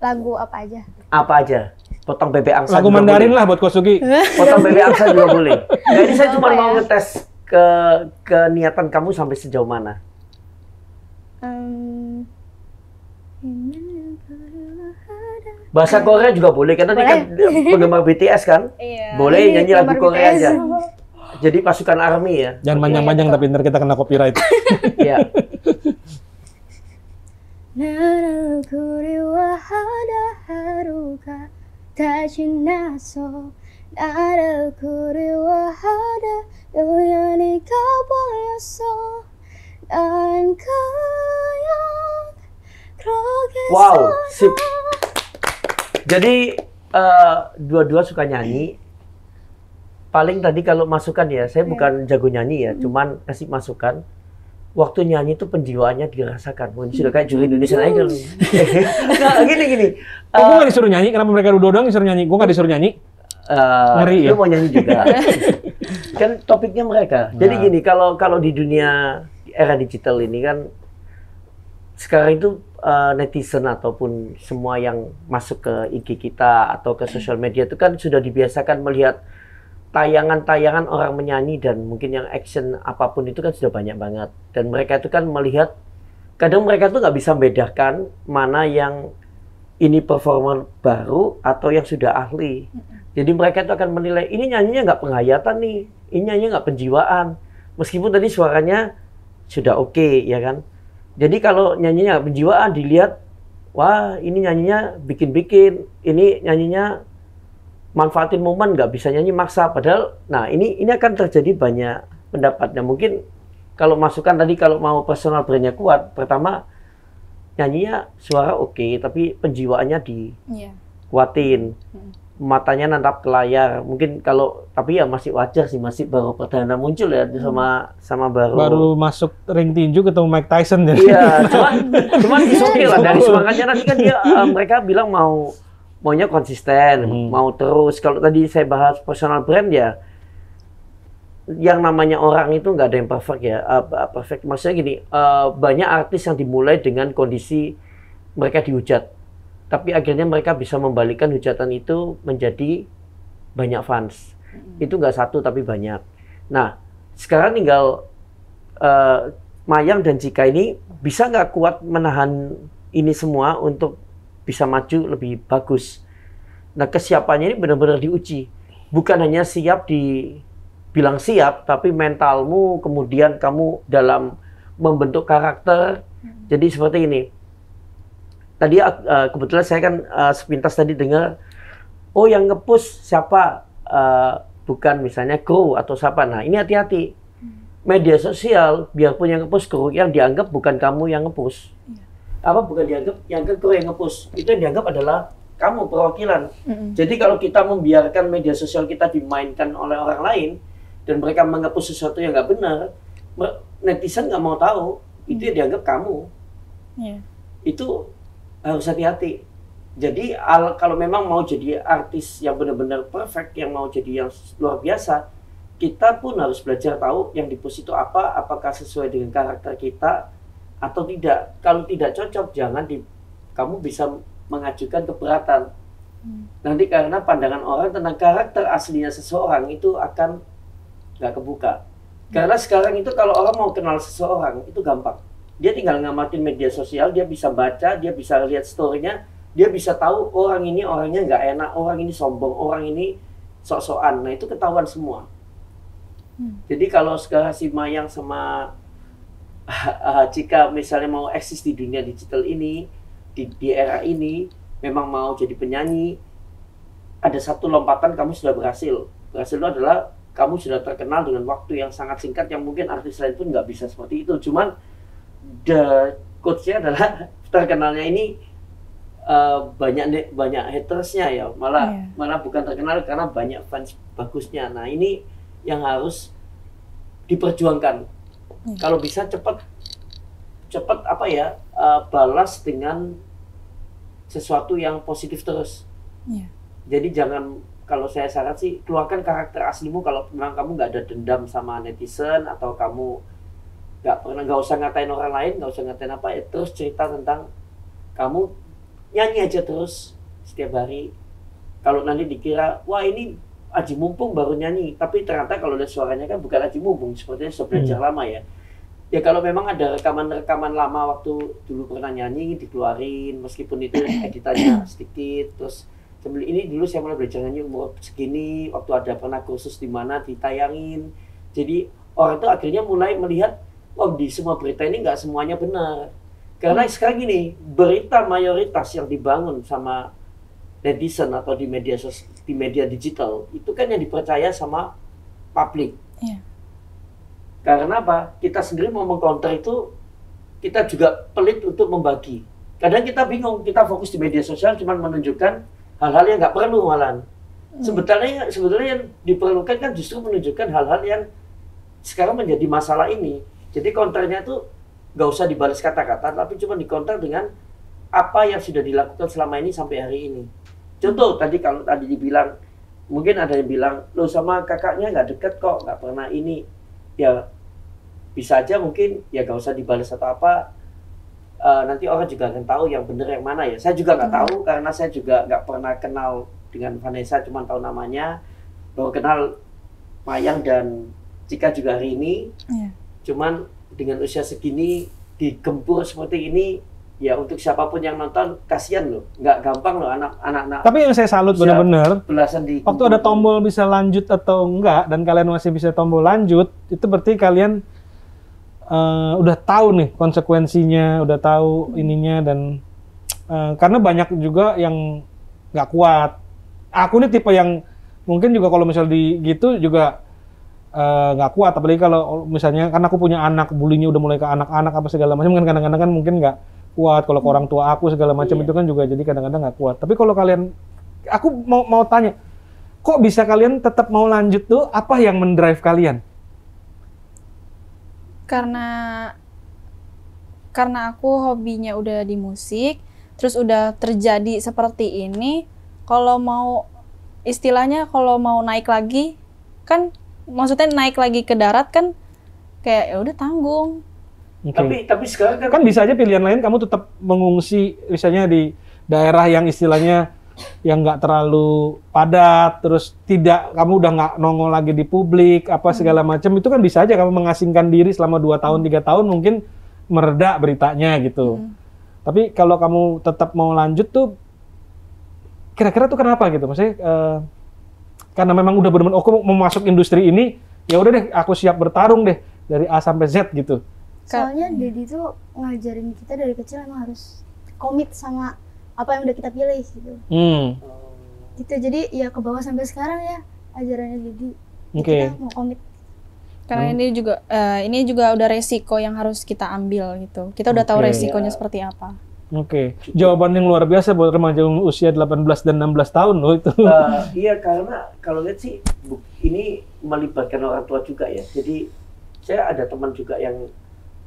Lagu apa aja? Apa aja? potong bebek angsa Lagu juga Mandarin boleh. lah buat Kosugi. Potong bebek angsa juga boleh. Nah, ini saya cuma mau ngetes ke niatan kamu sampai sejauh mana. Bahasa Korea juga boleh, karena dia kan penggemar BTS kan. Iya. Boleh nyanyi lagu penggemar Korea BTS. aja. Jadi pasukan ARMY ya. Jangan panjang-panjang tapi ntar kita kena copyright. Iya. 나를 그리워하다 하루가 다 지나서 나를 그리워하다 우연히 가버렸어 난 그냥 그렇게 Wow, sip. Jadi dua-dua suka nyanyi. Paling tadi kalau masukan ya, saya bukan jago nyanyi ya, cuman kasih masukan. Waktu nyanyi itu penjiwaannya dirasakan. Mungkin sudah kayak juri Indonesian Idol. Nah, gini. Oh, gue nggak disuruh nyanyi, kenapa mereka dua doang disuruh nyanyi? Gue nggak disuruh nyanyi. Ngeri ya? Lu mau nyanyi juga. Kan topiknya mereka. Jadi gini, kalau di dunia era digital ini kan, sekarang itu netizen ataupun semua yang masuk ke IG kita atau ke sosial media itu kan sudah dibiasakan melihat tayangan-tayangan orang menyanyi dan mungkin yang action apapun itu kan sudah banyak banget. Dan mereka itu kan melihat, kadang mereka tuh nggak bisa membedakan mana yang ini performer baru atau yang sudah ahli. Jadi mereka itu akan menilai, ini nyanyinya nggak penghayatan nih, ini nyanyinya nggak penjiwaan. Meskipun tadi suaranya sudah oke, ya kan. Jadi kalau nyanyinya nggak penjiwaan, dilihat, wah ini nyanyinya bikin-bikin, ini nyanyinya manfaatin momen, nggak bisa nyanyi maksa. Padahal, nah ini akan terjadi banyak pendapatnya. Mungkin kalau masukan tadi, kalau mau personal brand-nya kuat, pertama nyanyinya suara oke, tapi penjiwaannya dikuatin. Matanya nantap ke layar. Mungkin kalau, tapi ya masih wajar sih, masih baru perdana muncul ya, sama Baru masuk ring tinju ketemu Mike Tyson ya. Iya, cuman oke lah, dari semangatnya nanti kan dia, mereka bilang maunya konsisten, mau terus. Kalau tadi saya bahas personal brand ya, yang namanya orang itu nggak ada yang perfect ya. Perfect maksudnya gini, banyak artis yang dimulai dengan kondisi mereka dihujat, tapi akhirnya mereka bisa membalikkan hujatan itu menjadi banyak fans. Itu nggak satu tapi banyak. Nah, sekarang tinggal Mayang dan Chika ini bisa nggak kuat menahan ini semua untuk bisa maju lebih bagus. Nah, kesiapannya ini benar-benar diuji. Bukan hanya siap dibilang siap, tapi mentalmu, kemudian kamu dalam membentuk karakter. Jadi seperti ini. Tadi kebetulan saya kan sepintas tadi dengar, oh yang nge-push siapa? Bukan misalnya kru atau siapa. Nah, ini hati-hati. Media sosial, biarpun yang nge-push kru, yang dianggap bukan kamu yang nge-push. Bukan yang kru yang nge-push, itu yang dianggap adalah kamu perwakilan. Jadi kalau kita membiarkan media sosial kita dimainkan oleh orang lain dan mereka nge-push sesuatu yang nggak benar, netizen nggak mau tahu, itu yang dianggap kamu. Itu harus hati-hati. Jadi kalau memang mau jadi artis yang benar-benar perfect, yang mau jadi yang luar biasa, kita pun harus belajar tahu yang di-push itu apa, apakah sesuai dengan karakter kita atau tidak. Kalau tidak cocok, jangan kamu bisa mengajukan keberatan. Nanti karena pandangan orang tentang karakter aslinya seseorang itu akan nggak kebuka. Karena sekarang itu kalau orang mau kenal seseorang itu gampang. Dia tinggal ngamatin media sosial, dia bisa baca, dia bisa lihat story-nya, dia bisa tahu orang ini orangnya nggak enak, orang ini sombong, orang ini sok-sokan. Nah itu ketahuan semua. Jadi kalau sekarang si Mayang sama Chika misalnya mau eksis di dunia digital ini, di era ini, memang mau jadi penyanyi, ada satu lompatan kamu sudah berhasil. Berhasil itu adalah kamu sudah terkenal dengan waktu yang sangat singkat yang mungkin artis lain pun nggak bisa seperti itu. Cuman quotes-nya adalah terkenalnya ini banyak hatersnya ya, malah bukan terkenal karena banyak fans bagusnya. Nah ini yang harus diperjuangkan. Kalau bisa cepat balas dengan sesuatu yang positif terus. Jadi jangan, kalau saya saran sih, keluarkan karakter aslimu. Kalau memang kamu nggak ada dendam sama netizen atau kamu nggak usah ngatain orang lain, nggak usah ngatain apa, ya terus cerita tentang kamu, nyanyi aja terus setiap hari. kalau nanti dikira wah ini Aji Mumpung baru nyanyi, tapi ternyata kalau lihat suaranya kan bukan Aji Mumpung, sepertinya sudah belajar lama ya. Ya kalau memang ada rekaman-rekaman lama waktu dulu pernah nyanyi dikeluarin, meskipun itu editannya sedikit, terus ini dulu saya mulai belajar nyanyi umur segini, waktu ada pernah kursus di mana ditayangin. Jadi orang itu akhirnya mulai melihat, oh di semua berita ini nggak semuanya benar. Karena sekarang gini, berita mayoritas yang dibangun sama netizen atau di media digital itu kan yang dipercaya sama publik. Iya. Karena apa? Kita sendiri mau mengcounter itu, kita juga pelit untuk membagi. Kadang kita bingung, kita fokus di media sosial cuma menunjukkan hal-hal yang nggak perlu malahan. Sebetulnya yang diperlukan kan justru menunjukkan hal-hal yang sekarang menjadi masalah ini. Jadi counternya itu nggak usah dibalas kata-kata, tapi cuma di-counter dengan apa yang sudah dilakukan selama ini sampai hari ini. Contoh tadi kalau tadi dibilang, mungkin ada yang bilang, lo sama kakaknya nggak deket kok, nggak pernah ini. Ya bisa aja mungkin ya nggak usah dibalas atau apa. Nanti orang juga akan tahu yang benar yang mana ya. Saya juga nggak tahu karena saya juga nggak pernah kenal dengan Vanessa, cuma tahu namanya. Baru kenal Mayang dan Cika juga hari ini. Cuman dengan usia segini digempur seperti ini, ya untuk siapapun yang nonton kasihan loh, nggak gampang loh anak-anak. Tapi yang saya salut benar-benar, waktu ada tombol bisa lanjut atau enggak dan kalian masih bisa tombol lanjut, itu berarti kalian udah tahu nih konsekuensinya, udah tahu ininya dan karena banyak juga yang nggak kuat. Aku nih tipe yang mungkin juga kalau misal di gitu juga nggak kuat, apalagi kalau misalnya karena aku punya anak, bulinya udah mulai ke anak-anak apa segala macam kan kadang-kadang kan mungkin nggak kuat kalau ke orang tua aku segala macam itu kan juga jadi kadang-kadang nggak kuat. Tapi kalau kalian, aku mau tanya, kok bisa kalian tetap mau lanjut tuh? Apa yang mendrive kalian? Karena aku hobinya udah di musik, terus udah terjadi seperti ini. Kalau mau istilahnya kalau mau naik lagi kan, maksudnya naik lagi ke darat kan kayak ya udah tanggung. Okay. Tapi sekarang kan bisa aja pilihan lain kamu tetap mengungsi misalnya di daerah yang istilahnya yang nggak terlalu padat, terus tidak kamu udah nggak nongol lagi di publik apa segala macam, itu kan bisa aja kamu mengasingkan diri selama 2 tahun 3 tahun mungkin mereda beritanya gitu. Tapi kalau kamu tetap mau lanjut tuh kira-kira tuh kenapa gitu? Maksudnya karena memang udah benar-benar aku mau masuk industri ini, ya udah deh aku siap bertarung deh dari A sampai Z gitu. Soalnya Dedi tuh ngajarin kita dari kecil emang harus komit sama apa yang udah kita pilih gitu. Gitu, jadi ya ke bawah sampai sekarang ya ajarannya Dedi. Kita mau komit. Karena ini juga udah resiko yang harus kita ambil gitu. Kita udah tahu resikonya seperti apa. Jawaban yang luar biasa buat remaja usia 18 dan 16 tahun loh itu. Iya, karena kalau lihat sih ini melibatkan orang tua juga ya. Jadi saya ada teman juga yang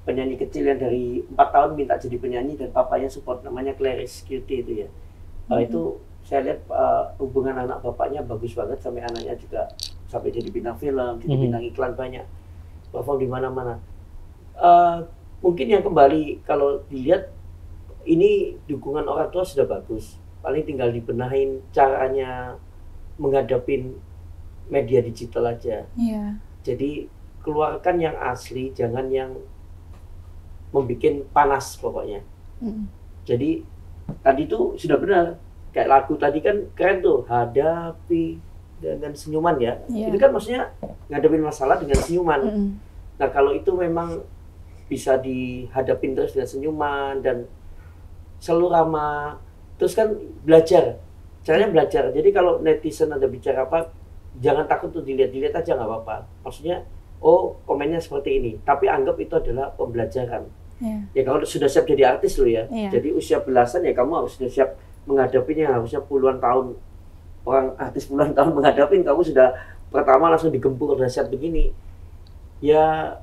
penyanyi kecil yang dari 4 tahun minta jadi penyanyi dan papanya support, namanya Clarice Cutie itu ya. Itu saya lihat hubungan anak bapaknya bagus banget, sampai anaknya juga sampai jadi bintang film, jadi bintang iklan banyak, perform di mana-mana. Mungkin yang kembali kalau dilihat ini dukungan orang tua sudah bagus, paling tinggal dibenahin caranya menghadapin media digital aja. Jadi keluarkan yang asli, jangan yang membuat panas pokoknya. Jadi tadi tuh sudah benar, kayak lagu tadi kan keren tuh, hadapi dengan senyuman ya. Itu kan maksudnya ngadepin masalah dengan senyuman. Nah kalau itu memang bisa dihadapin terus dengan senyuman dan selalu ramah, terus kan belajar, caranya belajar. Jadi kalau netizen ada bicara apa, jangan takut tuh dilihat aja, nggak apa-apa. Maksudnya, oh komennya seperti ini, tapi anggap itu adalah pembelajaran. Ya kalau sudah siap jadi artis lo ya, jadi usia belasan ya kamu harus sudah siap menghadapinya. Harusnya puluhan tahun, orang artis puluhan tahun menghadapin, kamu sudah pertama langsung digempur dahsyat begini. Ya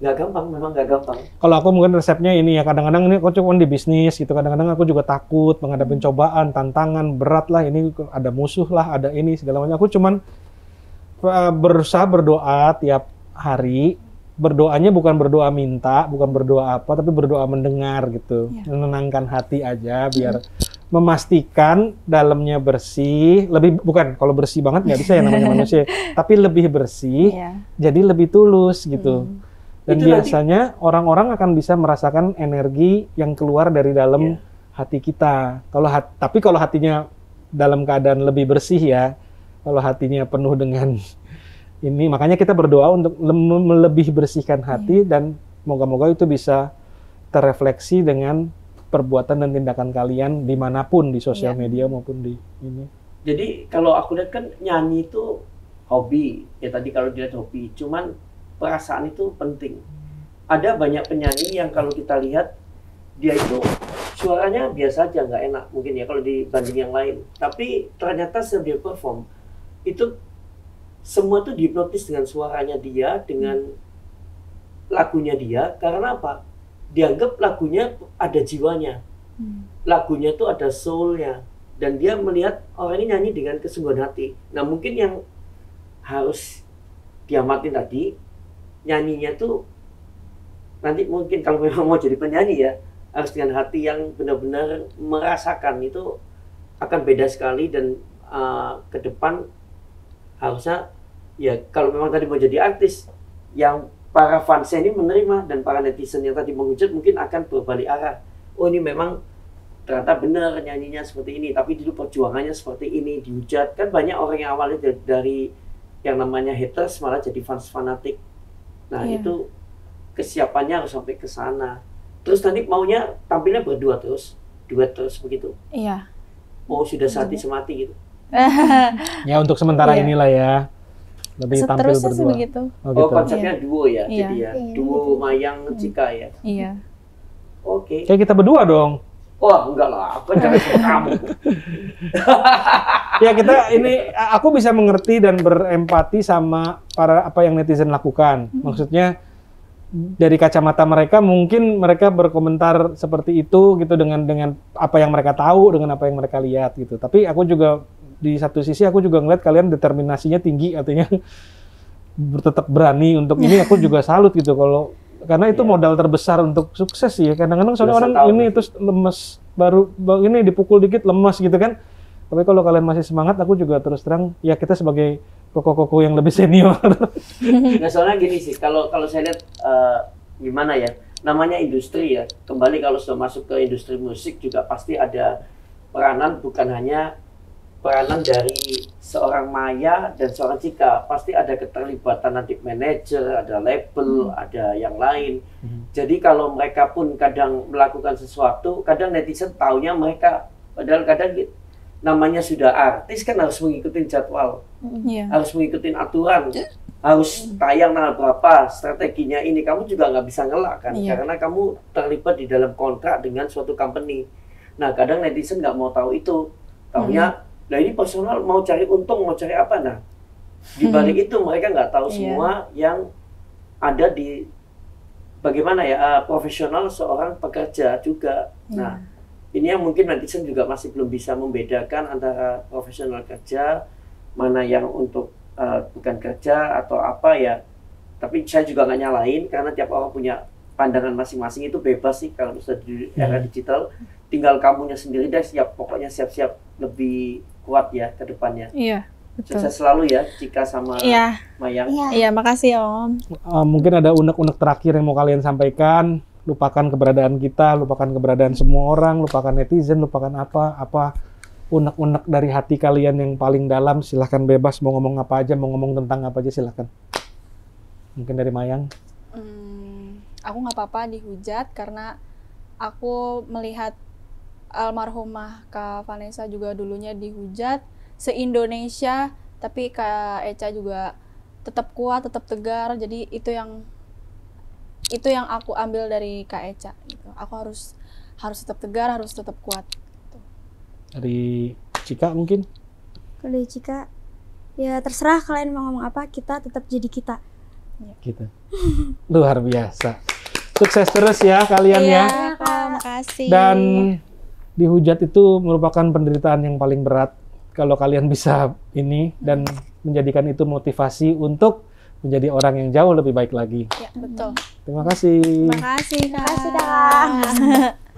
nggak gampang, memang nggak gampang. Kalau aku mungkin resepnya ini ya, kadang-kadang ini aku cuma di bisnis gitu, kadang-kadang aku juga takut menghadapi cobaan, tantangan, berat lah, ini ada musuh lah, ada ini segala macam. Aku cuman berusaha berdoa tiap hari, berdoanya bukan berdoa minta, bukan berdoa apa, tapi berdoa mendengar gitu, menenangkan hati aja, biar memastikan dalamnya bersih, lebih bukan kalau bersih banget nggak bisa ya namanya manusia, tapi lebih bersih, Iya. jadi lebih tulus gitu. Dan Itu biasanya orang-orang akan bisa merasakan energi yang keluar dari dalam Iya. hati kita. Tapi kalau hatinya dalam keadaan lebih bersih ya, kalau hatinya penuh dengan ini, makanya kita berdoa untuk lebih bersihkan hati dan moga-moga itu bisa terrefleksi dengan perbuatan dan tindakan kalian dimanapun di sosial media maupun di ini. Jadi kalau aku lihat kan nyanyi itu hobi, ya tadi kalau dilihat hobi, cuman perasaan itu penting. Ada banyak penyanyi yang kalau kita lihat dia itu suaranya biasa aja, nggak enak mungkin ya kalau dibanding yang lain. Tapi ternyata setelah dia perform itu semua tuh dihipnotis dengan suaranya dia, dengan lagunya dia. Karena apa? Dianggap lagunya ada jiwanya, lagunya tuh ada soulnya, dan dia melihat orang ini nyanyi dengan kesungguhan hati. Nah mungkin yang harus diamatin tadi, nyanyinya tuh nanti mungkin kalau memang mau jadi penyanyi ya, harus dengan hati yang benar-benar merasakan. Itu akan beda sekali. Dan ke depan harusnya ya kalau memang tadi mau jadi artis, yang para fansnya ini menerima dan para netizen yang tadi menghujat mungkin akan berbalik arah. Oh ini memang ternyata benar nyanyinya seperti ini, tapi dulu perjuangannya seperti ini, dihujat. Kan banyak orang yang awalnya dari yang namanya haters malah jadi fans fanatik. Nah itu kesiapannya harus sampai ke sana. Terus nanti maunya tampilnya berdua terus, duet terus begitu. Iya. Oh sudah sehati semati gitu. Ya untuk sementara inilah ya. Lebih tampil Seterusnya sih berdua. begitu. Oh, Oh gitu. konsepnya duo ya, Iya. jadi ya Iya, duo Mayang Cika ya. Iya. Oke. Kayak kita berdua dong. Wah enggak lah, aku jangan sama kamu. Ya kita ini, aku bisa mengerti dan berempati sama apa yang netizen lakukan. Maksudnya dari kacamata mereka mungkin mereka berkomentar seperti itu gitu dengan apa yang mereka tahu, dengan apa yang mereka lihat gitu. Tapi aku juga di satu sisi aku juga ngeliat kalian determinasinya tinggi, artinya tetap berani untuk ini. Aku juga salut gitu kalau karena itu modal terbesar untuk sukses sih ya. Kadang-kadang soalnya orang ini terus lemes, baru ini dipukul dikit lemes gitu kan. Tapi kalau kalian masih semangat, aku juga terus terang ya kita sebagai koko-koko yang lebih senior. Nah soalnya gini sih, kalau saya lihat gimana ya, namanya industri ya. Kembali kalau sudah masuk ke industri musik juga pasti ada peranan, bukan hanya peranan dari seorang Maya dan seorang Cika, pasti ada keterlibatan nanti manajer, ada label, ada yang lain. Jadi kalau mereka pun kadang melakukan sesuatu, kadang netizen taunya mereka, padahal kadang namanya sudah artis kan harus mengikuti jadwal, harus mengikuti aturan, harus tayang tanggal berapa, strateginya ini. Kamu juga nggak bisa ngelak kan, karena kamu terlibat di dalam kontrak dengan suatu company. Nah kadang netizen nggak mau tahu itu, taunya nah ini personal mau cari untung, mau cari apa. Nah di balik itu mereka nggak tahu semua yang ada di bagaimana ya profesional seorang pekerja juga. Nah ini yang mungkin netizen juga masih belum bisa membedakan antara profesional kerja, mana yang untuk bukan kerja atau apa ya. Tapi saya juga nggak nyalain karena tiap orang punya pandangan masing-masing, itu bebas sih kalau sudah di era digital. Tinggal kamunya sendiri deh, pokoknya siap-siap lebih kuat ya ke depannya. Iya, betul. Sukses selalu ya Cika sama Mayang. Iya, makasih Om. Mungkin ada unek-unek terakhir yang mau kalian sampaikan. Lupakan keberadaan kita, lupakan keberadaan semua orang, lupakan netizen, lupakan apa unek-unek dari hati kalian yang paling dalam. Silahkan bebas mau ngomong apa aja, mau ngomong tentang apa aja silahkan. Mungkin dari Mayang. Aku nggak apa-apa dihujat karena aku melihat almarhumah Kak Vanessa juga dulunya dihujat se-Indonesia, tapi Kak Echa juga tetap kuat, tetap tegar. Jadi itu yang aku ambil dari Kak Echa gitu. Aku harus tetap tegar, harus tetap kuat gitu. Dari Cika mungkin? Kalau dari Cika, ya terserah kalian mau ngomong apa, kita tetap jadi kita. Gitu. Luar biasa. Sukses terus ya kalian ya. Iya, Kak, makasih. Dan dihujat itu merupakan penderitaan yang paling berat. Kalau kalian bisa ini dan menjadikan itu motivasi untuk menjadi orang yang jauh lebih baik lagi. Ya, betul. Terima kasih. Terima kasih, Kak. Terima kasih, Kak.